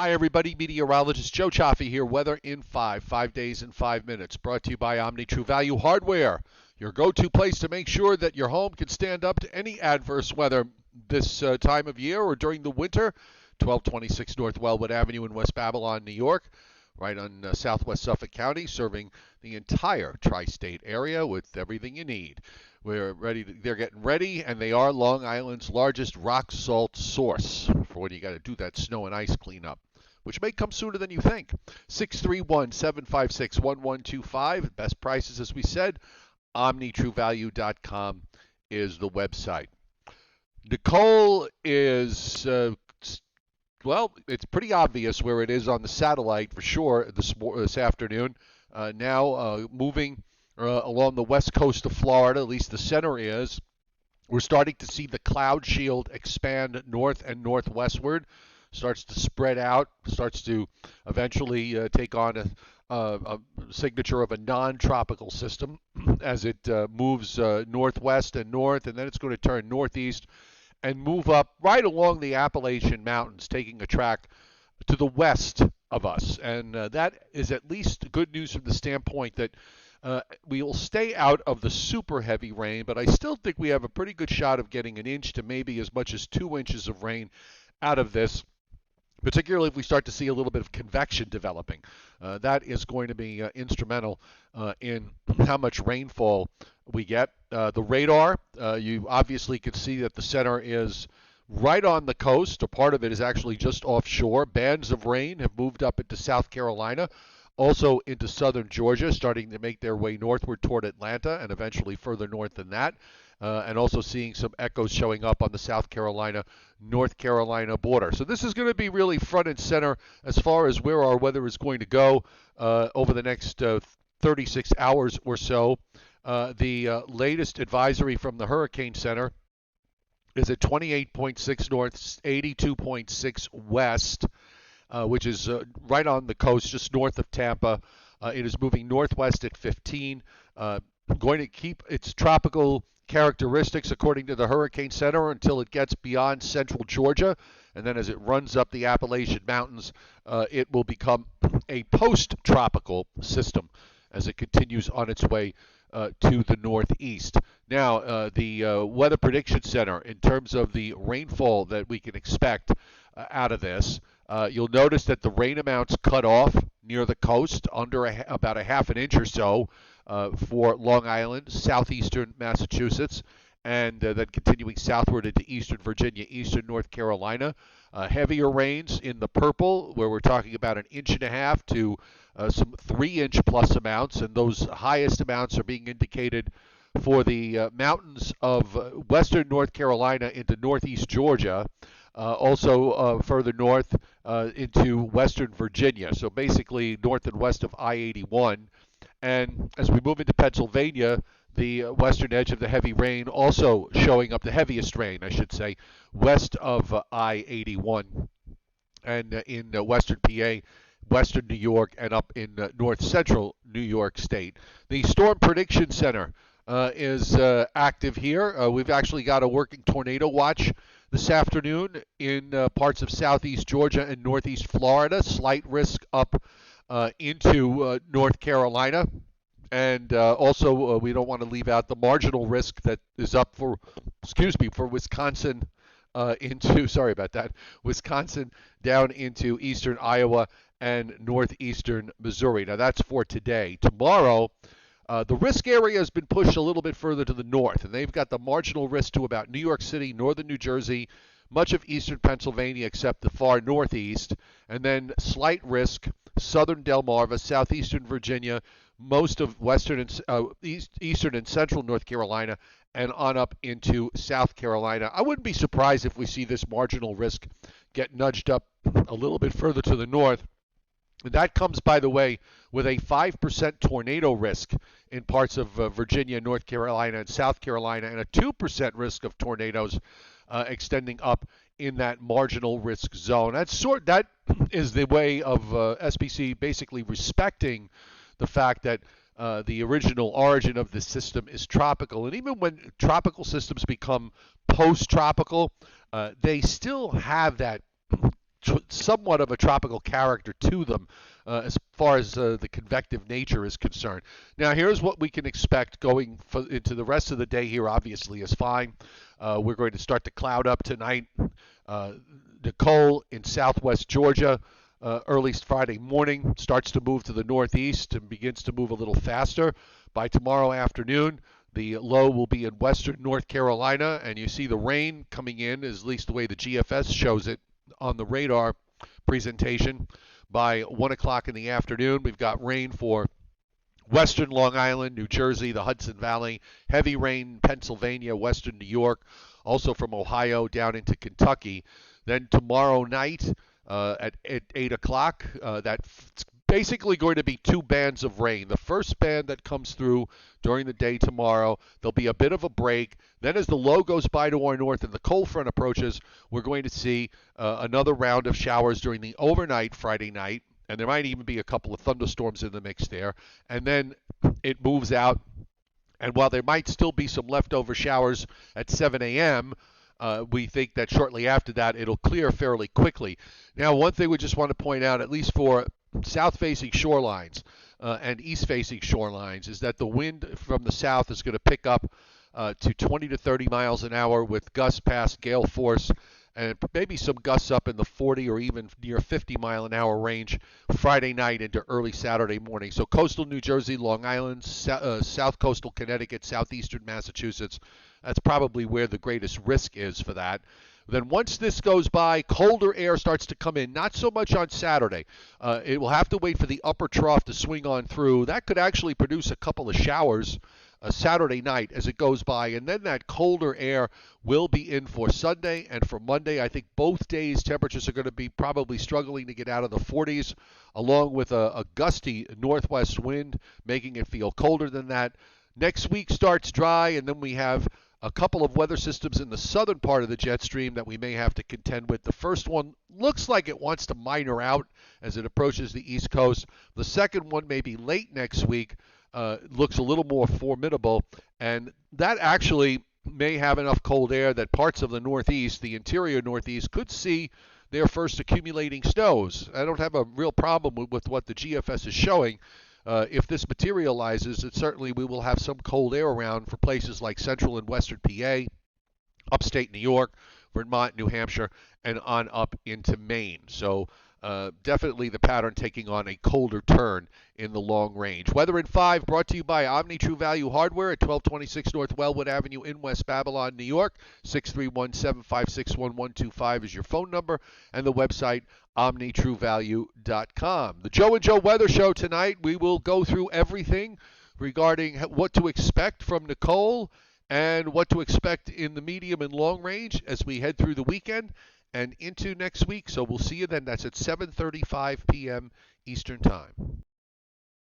Hi, everybody. Meteorologist Joe Cioffi here. Weather in 5 days in 5 minutes. Brought to you by Omni True Value Hardware, your go-to place to make sure that your home can stand up to any adverse weather this time of year or during the winter. 1226 North Wellwood Avenue in West Babylon, New York, right on southwest Suffolk County, serving the entire tri-state area with everything you need. We're ready. They're getting ready, and they are Long Island's largest rock salt source for when you got to do that snow and ice cleanup, which may come sooner than you think. 631-756-1125. Best prices, as we said. OmniTrueValue.com is the website. Nicole is, well, it's pretty obvious where it is on the satellite for sure this afternoon. Now moving along the west coast of Florida, at least the center is. We're starting to see the cloud shield expand north and northwestward. Starts to spread out, starts to eventually take on a signature of a non-tropical system as it moves northwest and north, and then it's going to turn northeast and move up right along the Appalachian Mountains, taking a track to the west of us. And that is at least good news from the standpoint that we will stay out of the super heavy rain, but I still think we have a pretty good shot of getting an inch to maybe as much as 2 inches of rain out of this, particularly if we start to see a little bit of convection developing. That is going to be instrumental in how much rainfall we get. The radar, you obviously can see that the center is right on the coast, or part of it is actually just offshore. Bands of rain have moved up into South Carolina, also into southern Georgia, starting to make their way northward toward Atlanta and eventually further north than that. And also seeing some echoes showing up on the South Carolina-North Carolina border. So this is going to be really front and center as far as where our weather is going to go over the next 36 hours or so. The latest advisory from the Hurricane Center is at 28.6 north, 82.6 west, which is right on the coast, just north of Tampa. It is moving northwest at 15, going to keep its tropical characteristics according to the Hurricane Center until it gets beyond central Georgia, and then as it runs up the Appalachian Mountains, it will become a post-tropical system as it continues on its way to the northeast. Now, the Weather Prediction Center, in terms of the rainfall that we can expect out of this, you'll notice that the rain amounts cut off near the coast, under about a half an inch or so for Long Island, southeastern Massachusetts, and then continuing southward into eastern Virginia, eastern North Carolina. Heavier rains in the purple, where we're talking about an inch and a half to some 3-inch plus amounts, and those highest amounts are being indicated for the mountains of western North Carolina into northeast Georgia. Also further north into western Virginia, so basically north and west of I-81. And as we move into Pennsylvania, the western edge of the heavy rain also showing up, the heaviest rain, I should say, west of I-81 and in western PA, western New York, and up in north central New York State. The Storm Prediction Center is active here. We've actually got a working tornado watch this afternoon in parts of southeast Georgia and northeast Florida. Slight risk up into North Carolina. And also, we don't want to leave out the marginal risk that is up for Wisconsin Wisconsin down into eastern Iowa and northeastern Missouri. Now, that's for today. Tomorrow, the risk area has been pushed a little bit further to the north, and they've got the marginal risk to about New York City, northern New Jersey, much of eastern Pennsylvania except the far northeast, and then slight risk, southern Delmarva, southeastern Virginia, most of western and eastern and central North Carolina, and on up into South Carolina. I wouldn't be surprised if we see this marginal risk get nudged up a little bit further to the north. And that comes, by the way, with a 5% tornado risk in parts of Virginia, North Carolina, and South Carolina, and a 2% risk of tornadoes extending up in that marginal risk zone. That is the way of SPC basically respecting the fact that the original origin of the system is tropical. And even when tropical systems become post-tropical, they still have that somewhat of a tropical character to them as far as the convective nature is concerned. Now, here's what we can expect going into the rest of the day here, obviously, is fine. We're going to start to cloud up tonight. Nicole in southwest Georgia, early Friday morning, starts to move to the northeast and begins to move a little faster. By tomorrow afternoon, the low will be in western North Carolina, and you see the rain coming in, at least the way the GFS shows it on the radar presentation. By 1 o'clock in the afternoon, we've got rain for western Long Island, New Jersey, the Hudson Valley, heavy rain Pennsylvania, western New York, also from Ohio down into Kentucky. Then tomorrow night at 8 o'clock, that's basically going to be two bands of rain. The first band that comes through during the day tomorrow, there'll be a bit of a break. Then as the low goes by to our north and the cold front approaches, we're going to see another round of showers during the overnight Friday night. And there might even be a couple of thunderstorms in the mix there. And then it moves out. And while there might still be some leftover showers at 7 a.m., we think that shortly after that it'll clear fairly quickly. Now, one thing we just want to point out, at least for south-facing shorelines and east-facing shorelines, is that the wind from the south is going to pick up to 20 to 30 miles an hour with gusts past gale force and maybe some gusts up in the 40 or even near 50 mile an hour range Friday night into early Saturday morning. So coastal New Jersey, Long Island, south coastal Connecticut, southeastern Massachusetts, that's probably where the greatest risk is for that. Then once this goes by, colder air starts to come in, not so much on Saturday. It will have to wait for the upper trough to swing on through. That could actually produce a couple of showers Saturday night as it goes by, and then that colder air will be in for Sunday and for Monday. I think both days temperatures are going to be probably struggling to get out of the 40s, along with a gusty northwest wind, making it feel colder than that. Next week starts dry, and then we have a couple of weather systems in the southern part of the jet stream that we may have to contend with. The first one looks like it wants to minor out as it approaches the east coast. The second one may be late next week. Looks a little more formidable, and that actually may have enough cold air that parts of the northeast, the interior northeast, could see their first accumulating snows. I don't have a real problem with what the GFS is showing. If this materializes, it certainly we will have some cold air around for places like central and western PA, upstate New York, Vermont, New Hampshire, and on up into Maine. So definitely the pattern taking on a colder turn in the long range. Weather in 5 brought to you by Omni True Value Hardware at 1226 North Wellwood Avenue in West Babylon, New York. 631-756-1125 is your phone number, and the website omnitruevalue.com. The Joe and Joe Weather Show tonight, we will go through everything regarding what to expect from Nicole and what to expect in the medium and long range as we head through the weekend and into next week. So we'll see you then. That's at 7:35 p.m. Eastern Time.